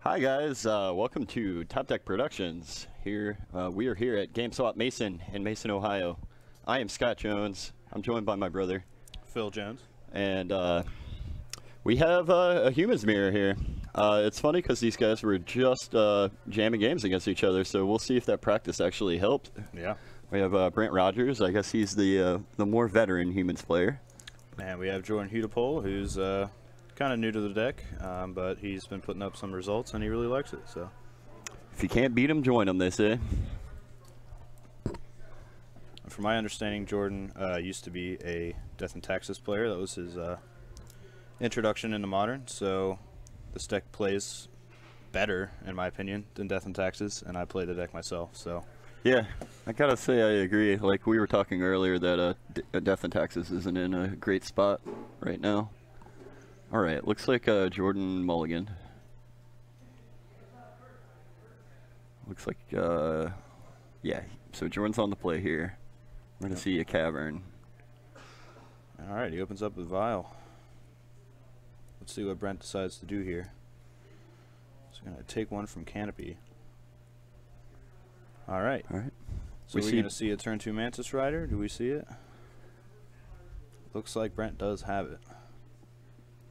Hi guys, welcome to Top Deck Productions. We are here at GameSwap Mason in Mason, Ohio. I am Scott Jones. I'm joined by my brother Phil Jones. And we have a humans mirror here. It's funny because these guys were just jamming games against each other, so we'll see if that practice actually helped. Yeah. We have Brent Rogers. I guess he's the more veteran humans player. And we have Jordan Hudepohl, who's kind of new to the deck, but he's been putting up some results and he really likes it. So if you can't beat him, join him, they say. from my understanding, Jordan used to be a Death and Taxes player. That was his introduction into Modern. So this deck plays better, in my opinion, than Death and Taxes, and I play the deck myself. So yeah, I gotta say I agree. Like we were talking earlier that Death and Taxes isn't in a great spot right now. All right, looks like Jordan mulligan. Looks like yeah. So Jordan's on the play here. We're gonna see a cavern. all right, he opens up with Vial. Let's see what Brent decides to do here. He's gonna take one from Canopy. All right. All right. So we're going to see a turn 2 Mantis Rider. Do we see it? Looks like Brent does have it.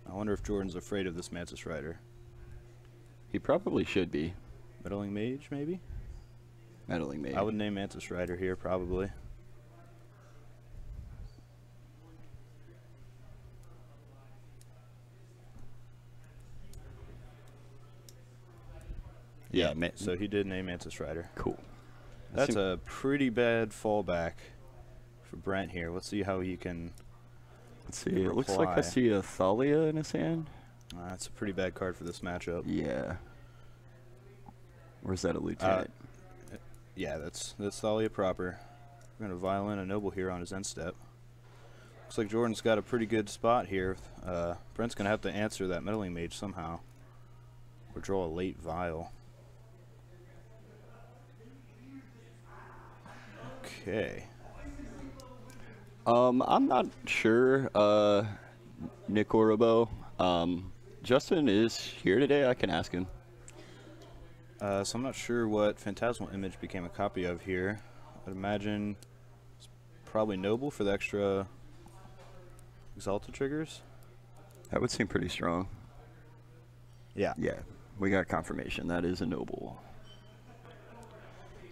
I wonder if Jordan's afraid of this Mantis Rider. He probably should be. Meddling Mage, maybe? Meddling Mage. I would name Mantis Rider here, probably. Yeah. So he did name Mantis Rider. Cool. That's a pretty bad fallback for Brent here. Let's see how he can. Let's see. It looks like I see a Thalia in his hand. That's a pretty bad card for this matchup. Yeah. Where's that a lieutenant? Yeah, that's Thalia proper. We're going to violin a noble here on his end step. Looks like Jordan's got a pretty good spot here. Brent's going to have to answer that meddling mage somehow, or draw a late vial. Okay. I'm not sure, Nick Orobo. Justin is here today. I can ask him. So I'm not sure what Phantasmal Image became a copy of here. I'd imagine it's probably Noble for the extra Exalted triggers. That would seem pretty strong. Yeah. Yeah, we got confirmation. That is a Noble.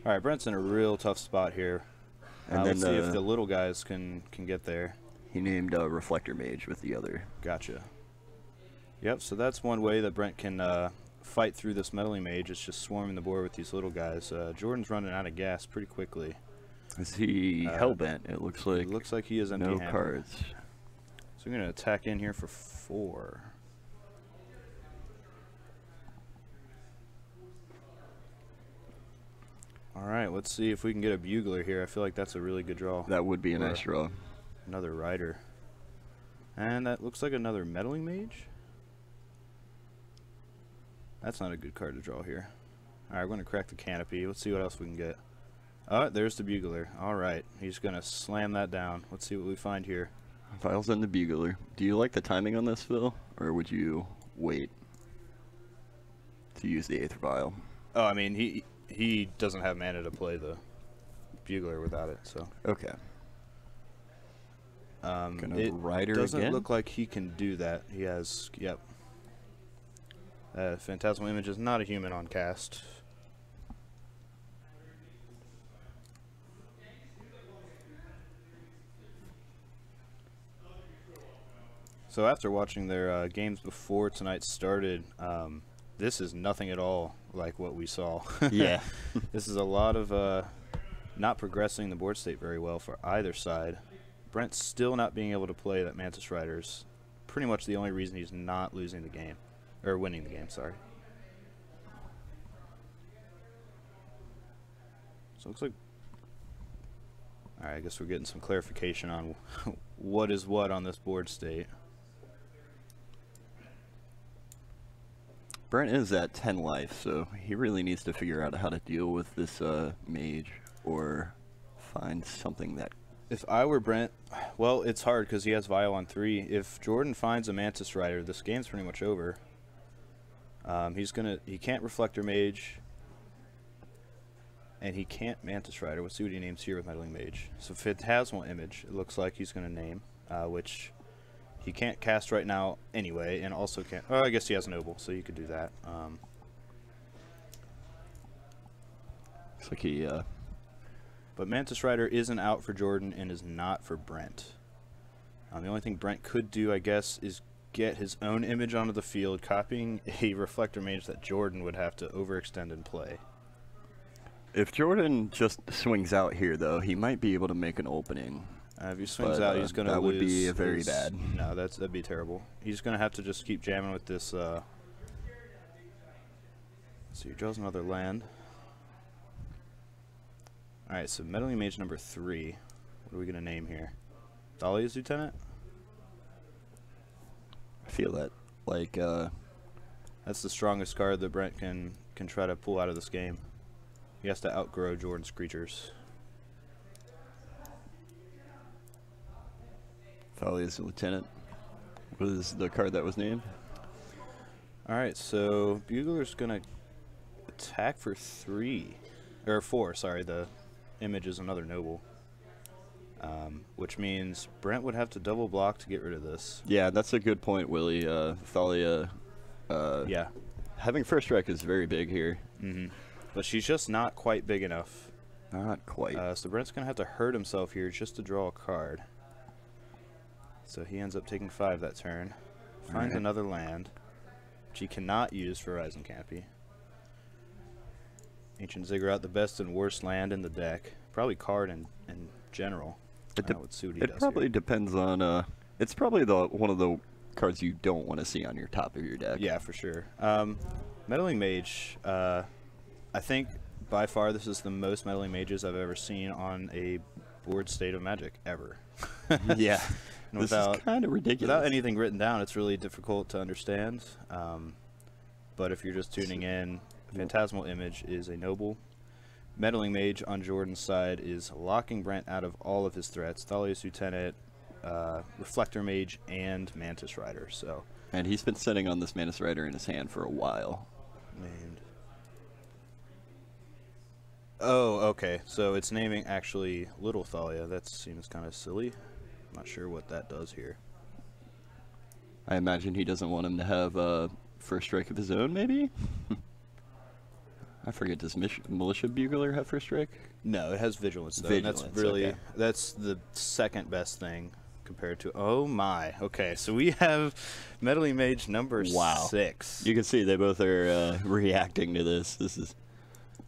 All right, Brent's in a real tough spot here. And let's see if the little guys can get there. He named Reflector Mage with the other. Gotcha. Yep, so that's one way that Brent can fight through this meddling mage. It's just swarming the board with these little guys. Jordan's running out of gas pretty quickly. Is he hellbent? It looks like. It looks like he is empty-handed. No cards. So we're going to attack in here for 4. Alright, let's see if we can get a Bugler here. I feel like that's a really good draw. That would be a nice draw. Another Rider. And that looks like another Meddling Mage. That's not a good card to draw here. Alright, we're going to crack the Canopy. Let's see what else we can get. Oh, there's the Bugler. Alright, he's going to slam that down. Let's see what we find here. Vials and the Bugler. Do you like the timing on this, Phil? Or would you wait to use the 8th Vial? Oh, I mean, he doesn't have mana to play the Bugler without it, so. Okay. It doesn't look like he can do that. He has, yep. Phantasmal Image is not a human on cast. So after watching their games before tonight started, this is nothing at all like what we saw. Yeah. This is a lot of not progressing the board state very well for either side. Brent's still not being able to play that Mantis Rider's pretty much the only reason he's not losing the game. Or winning the game, sorry. So it looks like... Alright, I guess we're getting some clarification on what is what on this board state. Brent is at 10 life, so he really needs to figure out how to deal with this mage or find something that... If I were Brent, well, it's hard because he has Vial on 3. If Jordan finds a Mantis Rider, this game's pretty much over. He can't Reflector Mage, and he can't Mantis Rider. Let's see what he names here with Meddling Mage. So Phantasmal Image, it looks like he's gonna name, which he can't cast right now anyway, and also can't. Oh, I guess he has Noble, so you could do that. Looks like he. But Mantis Rider isn't out for Jordan and is not for Brent. The only thing Brent could do, I guess, is get his own image onto the field, copying a Reflector Mage that Jordan would have to overextend and play. If Jordan just swings out here, though, he might be able to make an opening. If he swings out, he's going to lose. That would be very bad. No, that'd be terrible. He's going to have to just keep jamming with this. So he draws another land. All right, so Meddling Mage number 3. What are we going to name here? Thalia's Lieutenant? I feel that, like, that's the strongest card that Brent can try to pull out of this game. He has to outgrow Jordan's creatures. Thalia's Lieutenant was the card that was named. Alright, so Bugler's gonna attack for 3. Or 4, sorry, the image is another Noble. Which means Brent would have to double block to get rid of this. Yeah, that's a good point, Willie. Thalia, yeah. having first strike is very big here. But she's just not quite big enough. Not quite. So Brent's going to have to hurt himself here just to draw a card. So he ends up taking 5 that turn. Finds another land, which he cannot use for Rising Campy. Ancient Ziggurat, the best and worst land in the deck. Probably card in general. Let's see what he does probably here. depends on... it's probably one of the cards you don't want to see on your top of your deck. Yeah, for sure. Meddling Mage, I think by far this is the most Meddling Mages I've ever seen on a board State of Magic ever. Yeah. And This is kind of ridiculous. Without anything written down, it's really difficult to understand. But if you're just tuning in, Phantasmal Image is a Noble. Meddling Mage on Jordan's side is locking Brent out of all of his threats. Thalia's Lieutenant, Reflector Mage, and Mantis Rider. So. And he's been sitting on this Mantis Rider in his hand for a while. Named. Oh, okay. So it's naming actually Little Thalia. That seems kind of silly. I'm not sure what that does here. I imagine he doesn't want him to have first strike of his own, maybe? I forget, does Militia Bugler have first strike? No, it has Vigilance, though. Vigilance, and that's really, okay. That's the second best thing compared to, oh my. Okay, so we have Meddling Mage number 6. You can see they both are reacting to this.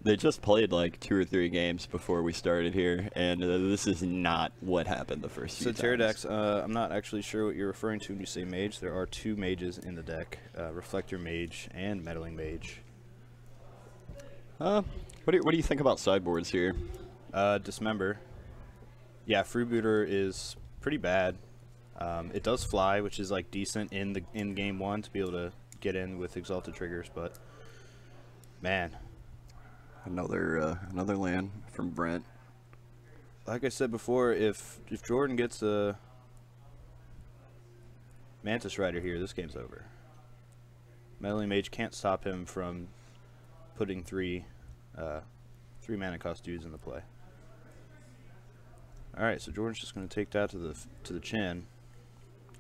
They just played like 2 or 3 games before we started here, and this is not what happened the first few times. So Pterodax, I'm not actually sure what you're referring to when you say Mage. There are 2 Mages in the deck, Reflector Mage and Meddling Mage. What do you think about sideboards here? Dismember. Yeah, Freebooter is pretty bad. It does fly, which is like decent in game 1 to be able to get in with Exalted triggers, but man. Another land from Brent. Like I said before, if Jordan gets a Mantis Rider here, this game's over. Meddling Mage can't stop him from putting 3 mana cost dudes into play. All right, so Jordan's just going to take that to the chin.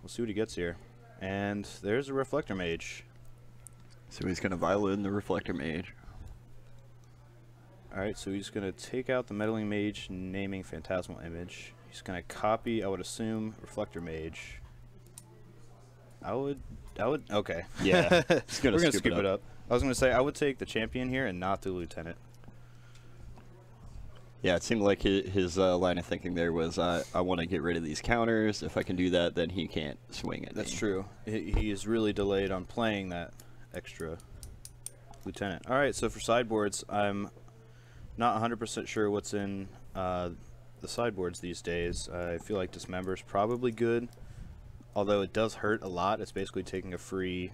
We'll see what he gets here, and there's a Reflector Mage. So he's going to violin the Reflector Mage. Alright, so he's going to take out the Meddling Mage, naming Phantasmal Image. He's going to copy, I would assume, Reflector Mage. Okay. Yeah. We're going to scoop it up. I was going to say, I would take the Champion here and not the Lieutenant. Yeah, it seemed like his line of thinking there was, I want to get rid of these counters. If I can do that, then he can't swing it. That's true. He is really delayed on playing that extra Lieutenant. Alright, so for sideboards, I'm not 100% sure what's in the sideboards these days. I feel like Dismember is probably good, although it does hurt a lot. It's basically taking a free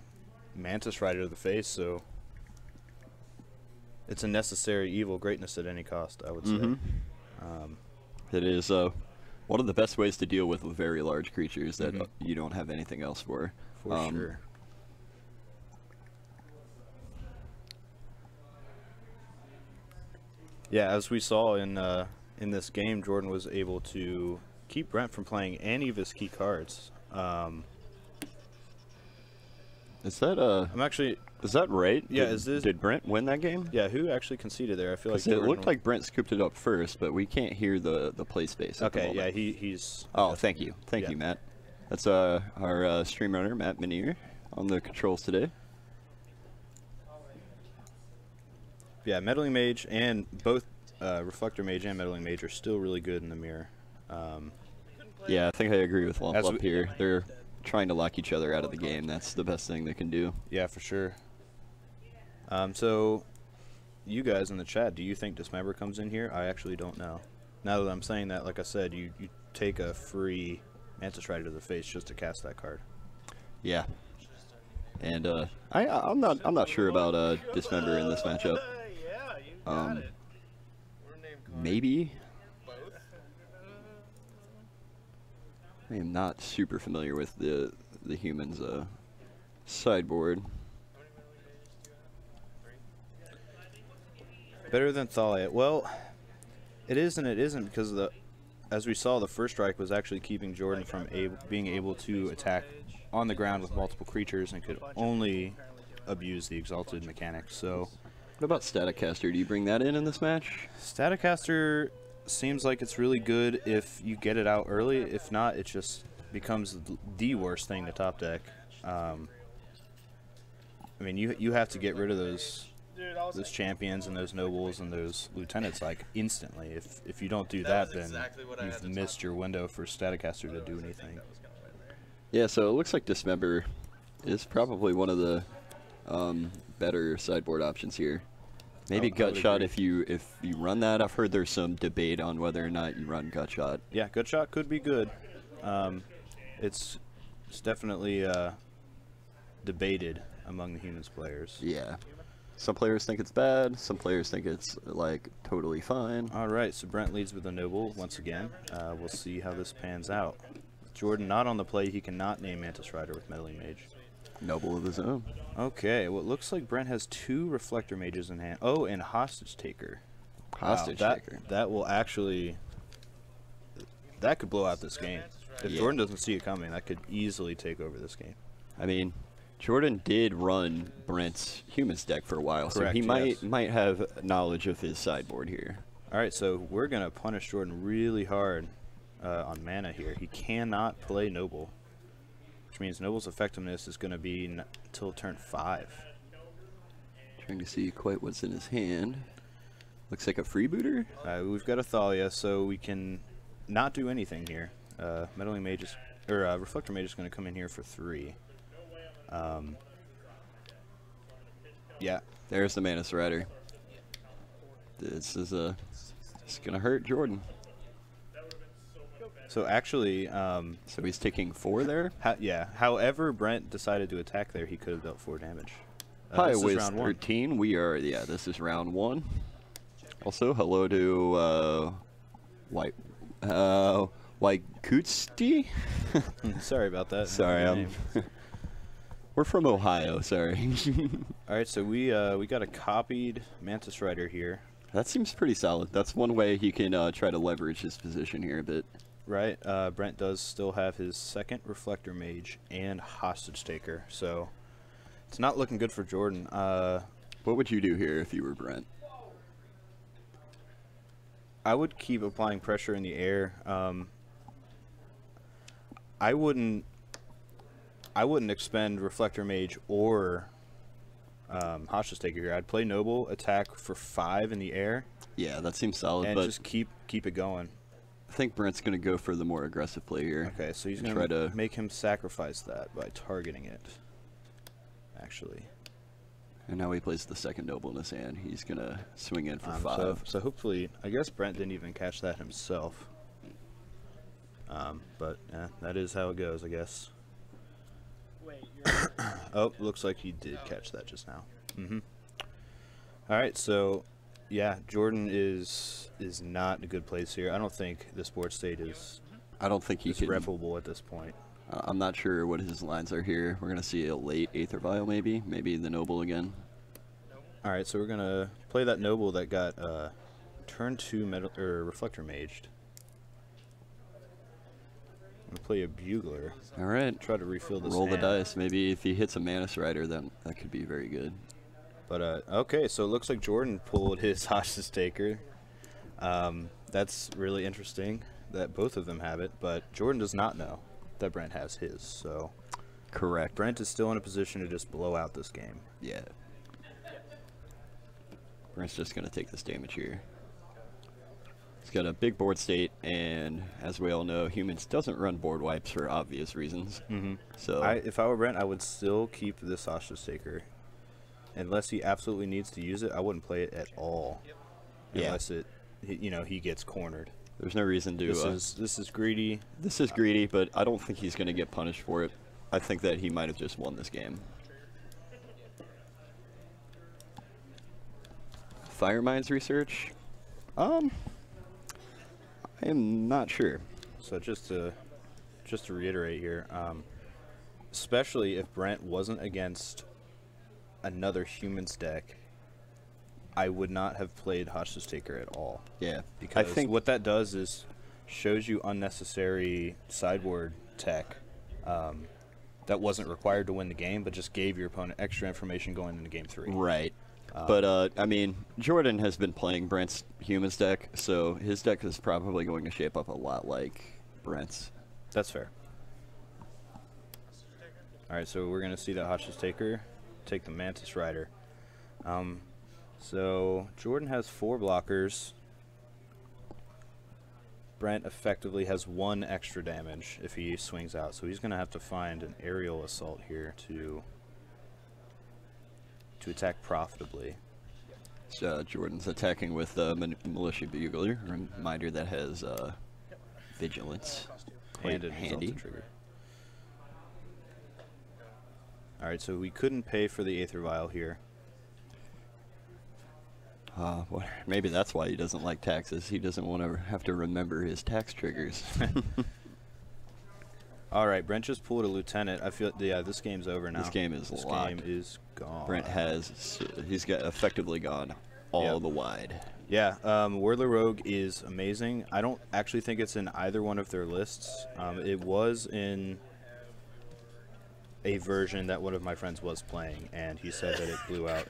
Mantis Rider to the face, so it's a necessary evil, greatness at any cost, I would say. It is one of the best ways to deal with very large creatures that you don't have anything else for. For sure. Yeah, as we saw in this game, Jordan was able to keep Brent from playing any of his key cards. Is that I'm actually. Is that right? Yeah. Did Brent win that game? Yeah. Who actually conceded there? I feel like it looked like Brent scooped it up first, but we can't hear the play space. Okay. Yeah. He's. Oh, thank you, Matt. That's our stream runner, Matt Minier, on the controls today. Yeah, Meddling Mage and both Reflector Mage and Meddling Mage are still really good in the mirror. Yeah, I think I agree with Lump up here. They're trying to lock each other out of the game. That's the best thing they can do. Yeah, for sure. So, you guys in the chat, do you think Dismember comes in here? I actually don't know. Now that I'm saying that, like I said, you take a free Mantis Rider to the face just to cast that card. Yeah. And I'm not sure about Dismember in this matchup. Maybe. I am not super familiar with the humans sideboard. Better than Thalia. Well, it is and it isn't, because as we saw, the first strike was actually keeping Jordan from being able to attack on the ground with multiple creatures and could only abuse the Exalted mechanic. So, what about Staticaster? Do you bring that in this match? Staticaster seems like it's really good if you get it out early. If not, it just becomes the worst thing to top deck. I mean, you have to get rid of those champions and those nobles and those lieutenants like instantly. If you don't do that, then you've missed your window for Staticaster to do anything. Yeah, so it looks like Dismember is probably one of the better sideboard options here. Maybe Gutshot if you run that. I've heard there's some debate on whether or not you run Gutshot. Yeah, Gutshot could be good. It's definitely debated among the humans players. Yeah. Some players think it's bad. Some players think it's like totally fine. All right, so Brent leads with a Noble once again. We'll see how this pans out. With Jordan not on the play, he cannot name Mantis Rider with Meddling Mage. Noble of his own. Okay, well, it looks like Brent has 2 Reflector Mages in hand. Oh, and Hostage Taker. Hostage Taker. That will actually... That could blow out this game. If Jordan doesn't see it coming, that could easily take over this game. I mean, Jordan did run Brent's Humans deck for a while, Correct, so he might have knowledge of his sideboard here. All right, so we're going to punish Jordan really hard on mana here. He cannot play Noble, which means Noble's effectiveness is going to be until turn 5. Trying to see quite what's in his hand. Looks like a freebooter. We've got a Thalia, so we can not do anything here. Meddling Mage is, or Reflector Mage is going to come in here for 3. Yeah. There's the Mantis Rider. This is it's gonna hurt Jordan. So actually, so he's taking 4 there. Yeah. However, Brent decided to attack there, he could have dealt 4 damage. Hi, Wiz 13. We are this is round 1. Also, hello to White Kutzti. Sorry about that. Sorry, we're from Ohio. Sorry. All right, so we got a copied Mantis Rider here. That seems pretty solid. That's one way he can try to leverage his position here a bit. Right. Brent does still have his 2nd Reflector Mage and Hostage Taker, so it's not looking good for Jordan. What would you do here if you were Brent? I would keep applying pressure in the air. I wouldn't expend Reflector Mage or Hostage Taker here. I'd play Noble, attack for 5 in the air. Yeah, that seems solid. And but just keep it going. I think Brent's going to go for the more aggressive play here. Okay, so he's going to make him sacrifice that by targeting it, actually. And now he plays the 2nd Noble in his hand. He's going to swing in for 5. So hopefully, I guess Brent didn't even catch that himself. But that is how it goes, I guess. Wait, oh, looks like he did catch that just now. All right, so yeah, Jordan is not in a good place here. I don't think this board state is. I don't think he can replicable at this point. I'm not sure what his lines are here. We're gonna see a late Aether Vial, maybe the Noble again. All right, so we're gonna play that Noble that got turn 2 metal or reflector maged. I'm gonna play a bugler. All right. Try to refill this. Roll the hand. dice. Maybe if he hits a Manus Rider, then that could be very good. But okay, so it looks like Jordan pulled his Hostage Taker. That's really interesting that both of them have it, but Jordan does not know that Brent has his. So correct. Brent is still in a position to just blow out this game. Yeah. Brent's just gonna take this damage here. He's got a big board state, and as we all know, Humans doesn't run board wipes for obvious reasons. So if I were Brent, I would still keep this Hostage Taker. Unless he absolutely needs to use it, I wouldn't play it at all. Yeah. Unless he gets cornered. there's no reason to. This is greedy. This is greedy, but I don't think he's going to get punished for it. I think that he might have just won this game. Fire Mines research? I am not sure. So just to reiterate here, especially if Brent wasn't against another Humans deck, I would not have played Hostage Taker at all. Yeah, Because I think what that does is shows you unnecessary sideboard tech that wasn't required to win the game, but just gave your opponent extra information going into game 3. right. But I mean, Jordan has been playing Brent's Humans deck, so his deck is probably going to shape up a lot like Brent's. That's fair. All right, so we're going to see that Hostage Taker take the Mantis Rider. So Jordan has 4 blockers. Brent effectively has 1 extra damage if he swings out, so he's going to have to find an aerial assault here to attack profitably. Jordan's attacking with Militia Bugler, reminder that has Vigilance. And Quite it handy. results in trigger. Alright, so we couldn't pay for the Aether Vial here. Well, maybe that's why he doesn't like taxes. He doesn't want to have to remember his tax triggers. Alright, Brent just pulled a Lieutenant. I feel, yeah, this game's over now. This game is This locked. game is gone. Brent he's got effectively gone all the wide. Yeah, Whirler Rogue is amazing. I don't actually think it's in either one of their lists. It was in a version that one of my friends was playing, and he said that it blew out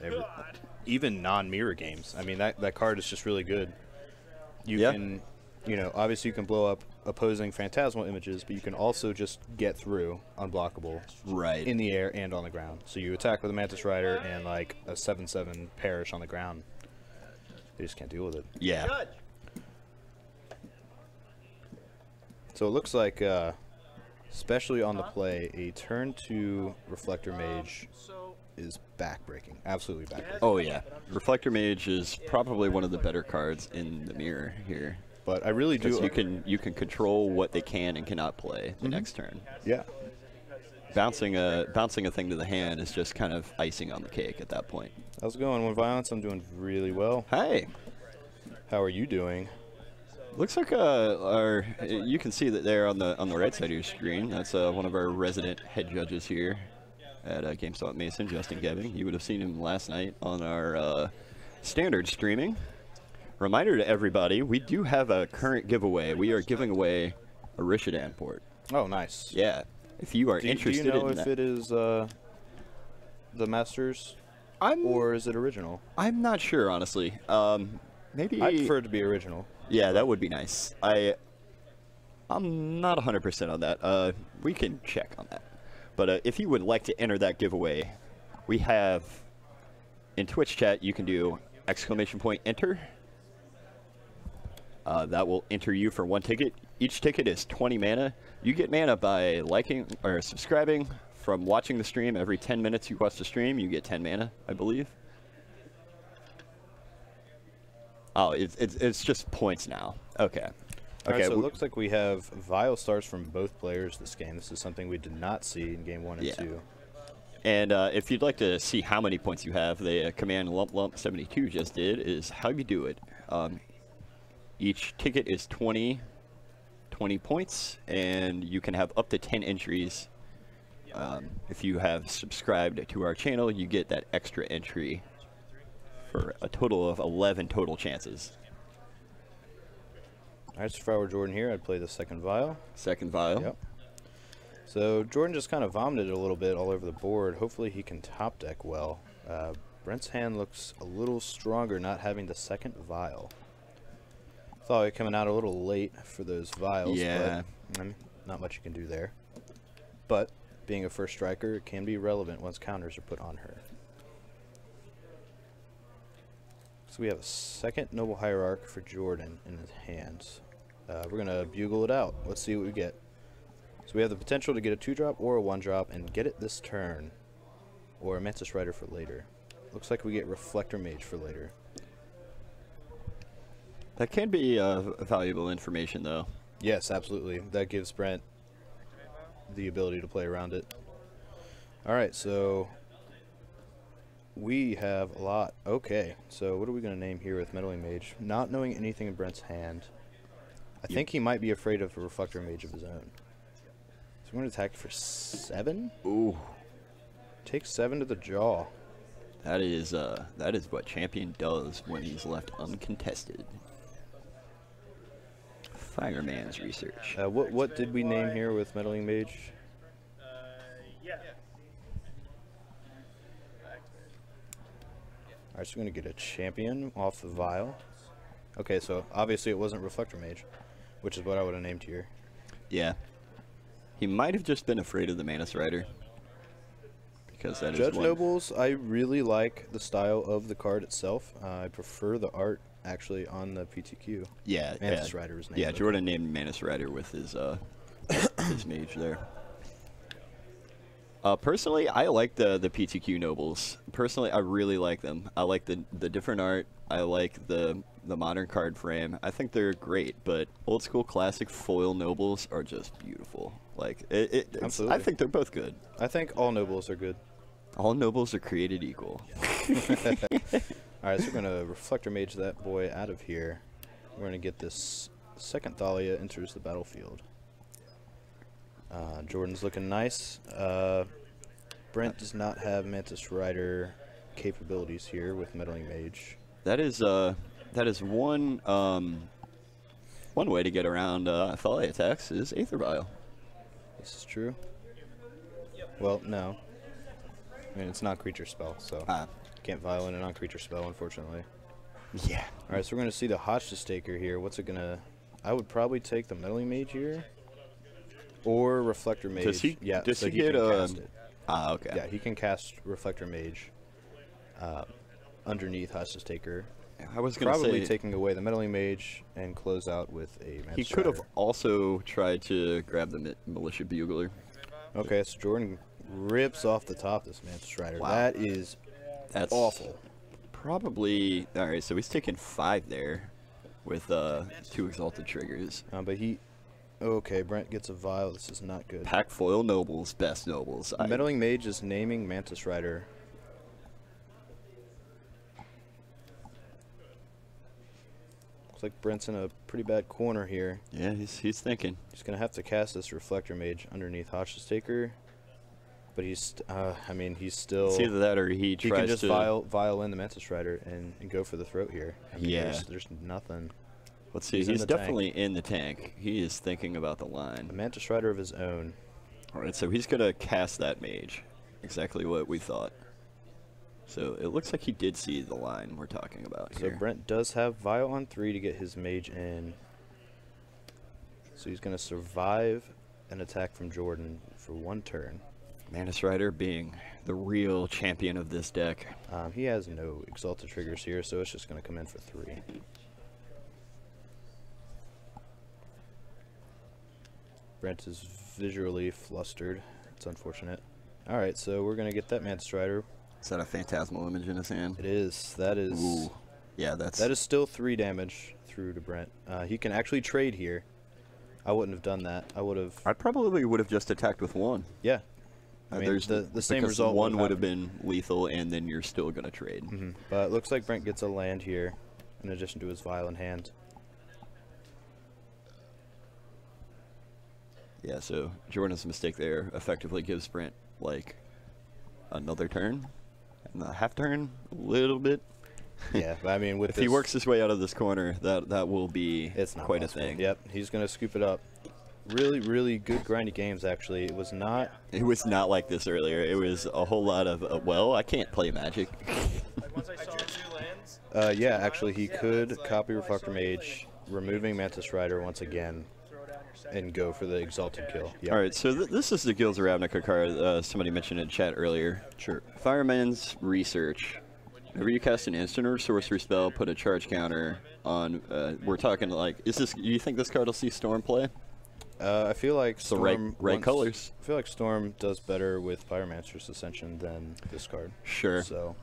even non-mirror games. I mean, that card is just really good. You can, obviously you can blow up opposing phantasmal images, but you can also just get through unblockable Right. in the air and on the ground. So you attack with a Mantis Rider and like a 7/7 Perish on the ground. They just can't deal with it. Yeah. So it looks like, especially on the play, a turn 2 Reflector Mage is backbreaking. Absolutely backbreaking. Oh yeah. Reflector Mage is probably one of the better cards in the mirror here. But I really do. Because you can control what they can and cannot play the next turn. Yeah. Bouncing a thing to the hand is just kind of icing on the cake at that point. How's it going? With Violence, I'm doing really well. Hey. How are you doing? Looks like you can see that there on the right side of your screen. That's one of our resident head judges here at GameSwap Mason, Justin Gebbing. You would have seen him last night on our standard streaming. Reminder to everybody, we do have a current giveaway. We are giving away a Rishadan port. Oh, nice. Yeah. If you are interested in that. Do you know if it is the Masters or is it original? I'm not sure, honestly. Maybe I prefer it to be original. Yeah, that would be nice. I'm not 100% on that. We can check on that. But if you would like to enter that giveaway, we have in Twitch chat you can do !enter. That will enter you for 1 ticket. Each ticket is 20 mana. You get mana by liking or subscribing. From watching the stream, every 10 minutes you watch the stream, you get 10 mana, I believe. Oh, it's just points now. Okay. All right, so it looks like we have Vile Stars from both players this game. This is something we did not see in game 1 and 2. And if you'd like to see how many points you have, the command lump 72 just did is how you do it. Each ticket is 20 points, and you can have up to 10 entries. If you have subscribed to our channel, you get that extra entry for a total of 11 total chances. All right, so if I were Jordan here, I'd play the second vial. Second vial. Yep. So Jordan just kind of vomited a little bit all over the board. Hopefully he can top deck well. Brent's hand looks a little stronger not having the second vial. Thought it coming out a little late for those vials. Yeah. But, not much you can do there. But being a first striker, it can be relevant once counters are put on her. So we have a second Noble Hierarch for Jordan in his hands. We're going to bugle it out. Let's see what we get. So we have the potential to get a 2-drop or a 1-drop and get it this turn. Or a Mantis Rider for later. Looks like we get Reflector Mage for later. That can be valuable information, though. Yes, absolutely. That gives Brent the ability to play around it. Alright, so we have a lot. Okay, so what are we going to name here with Meddling Mage? Not knowing anything in Brent's hand, I think he might be afraid of a Reflector Mage of his own. So we're going to attack for 7? Ooh. Take 7 to the jaw. That is what Champion does when he's left uncontested. Fireman's research. What did we name here with Meddling Mage? Yeah. Alright, so we're going to get a champion off the vial. Okay, so obviously it wasn't Reflector Mage, which is what I would have named here. Yeah. He might have just been afraid of the Mantis Rider. Because that Judge is one. Nobles, I really like the style of the card itself. I prefer the art actually on the PTQ. Yeah, Mantis Rider was named. Yeah, Jordan named Mantis Rider with his his mage there. Personally, I like the PTQ Nobles. Personally, I really like them. I like the different art. I like the modern card frame. I think they're great, but old school classic foil Nobles are just beautiful. Like Absolutely. I think they're both good. I think all Nobles are good. All Nobles are created equal. Alright, so we're going to Reflector Mage that boy out of here. We're going to get this second Thalia enters the battlefield. Jordan's looking nice. Brent does not have Mantis Rider capabilities here with Meddling Mage. That is one way to get around Thalia attacks is Aether Vial. This is true. Well, no. I mean, it's not creature spell, so can't vial in a non-creature spell, unfortunately. Yeah. Alright, so we're going to see the Hostage Taker here. What's it going to... I would probably take the Meddling Mage here. Or Reflector Mage. Does he, yeah, does so he he get can cast it. okay. Yeah, he can cast Reflector Mage underneath Hostage Taker. I was going to say... Probably taking away the Meddling Mage and close out with a Mantis He could have Rider. also tried to grab the Militia Bugler. Okay, so Jordan rips off the top this Mantis Rider. Wow. That's awful. Probably... Alright, so he's taking 5 there with 2 Exalted Triggers. But he... Okay, Brent gets a vial. This is not good. Pack foil Nobles, best Nobles. Meddling Mage is naming Mantis Rider. Looks like Brent's in a pretty bad corner here. Yeah, he's thinking. He's going to have to cast this Reflector Mage underneath Hostage Taker. But he's, I mean, he's still... It's either that or he tries can just to... vial in the Mantis Rider and go for the throat here. I mean, Yeah. There's nothing. Let's see, He's he's in the definitely in the tank. He is thinking about the line. A Mantis Rider of his own. Alright, so he's going to cast that mage. Exactly what we thought. So it looks like he did see the line we're talking about So here. Brent does have vial on 3 to get his mage in. So he's going to survive an attack from Jordan for 1 turn. Mantis Rider being the real champion of this deck. He has no Exalted Triggers here, so it's just going to come in for 3. Brent is visually flustered. It's unfortunate. Alright, so we're going to get that Mantis Rider. Is that a phantasmal image in his hand? It is. That is... Ooh. Yeah, that is still 3 damage through to Brent. He can actually trade here. I wouldn't have done that. I probably would have just attacked with 1. Yeah. I mean, the same result. One would have been lethal, and then you're still going to trade. But it looks like Brent gets a land here, in addition to his vial in hand. Yeah, so Jordan's mistake there effectively gives Brent, like, another turn, and a half turn, a little bit. Yeah, I mean, with if he works his way out of this corner, that will be quite possible. a thing. Yep, he's going to scoop it up. Really, really good grindy games, actually. It was not like this earlier. It was a whole lot of, well, I can't play Magic. Like once I saw 2 lands. Yeah, actually, he could copy Reflector Mage, removing Mantis Rider once again, and go for the Exalted kill. Yep. All right, so this is the Guilds of Ravnica card somebody mentioned in chat earlier. Sure. Fireman's Research. Whenever you cast an instant or sorcery spell, put a charge counter on. We're talking like, you think this card will see Storm play? I feel like Storm the right colors. I feel like Storm does better with Pyromancer's Ascension than this card. Sure. So,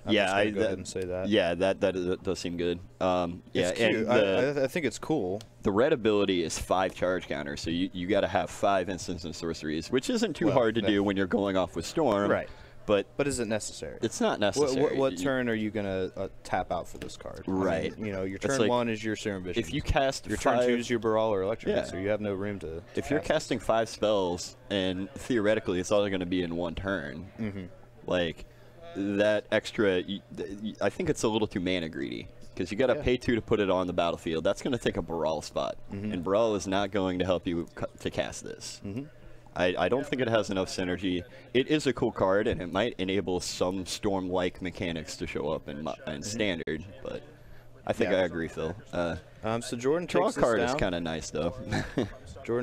yeah, I go ahead and say that. Yeah, that does seem good. Yeah, it's cute. and I think it's cool. The red ability is 5 charge counters, so you got to have 5 instants and sorceries, which isn't too hard to do when you're going off with Storm. Right. But is it necessary? It's not necessary. What turn are you gonna tap out for this card? Right. I mean, you know, your turn 1 is your Serum Vision. If you cast your turn 2 is your Baral or Electric, so you have no room to. If you're casting 5 spells and theoretically it's all going to be in 1 turn, like that extra, I think it's a little too mana greedy because you got to pay 2 to put it on the battlefield. That's going to take a Baral spot, and Baral is not going to help you to cast this. I don't think it has enough synergy. It is a cool card, and it might enable some Storm-like mechanics to show up in Standard, but I think I agree, Phil. So Jordan draw takes card this down. is kind of nice, though. Jordan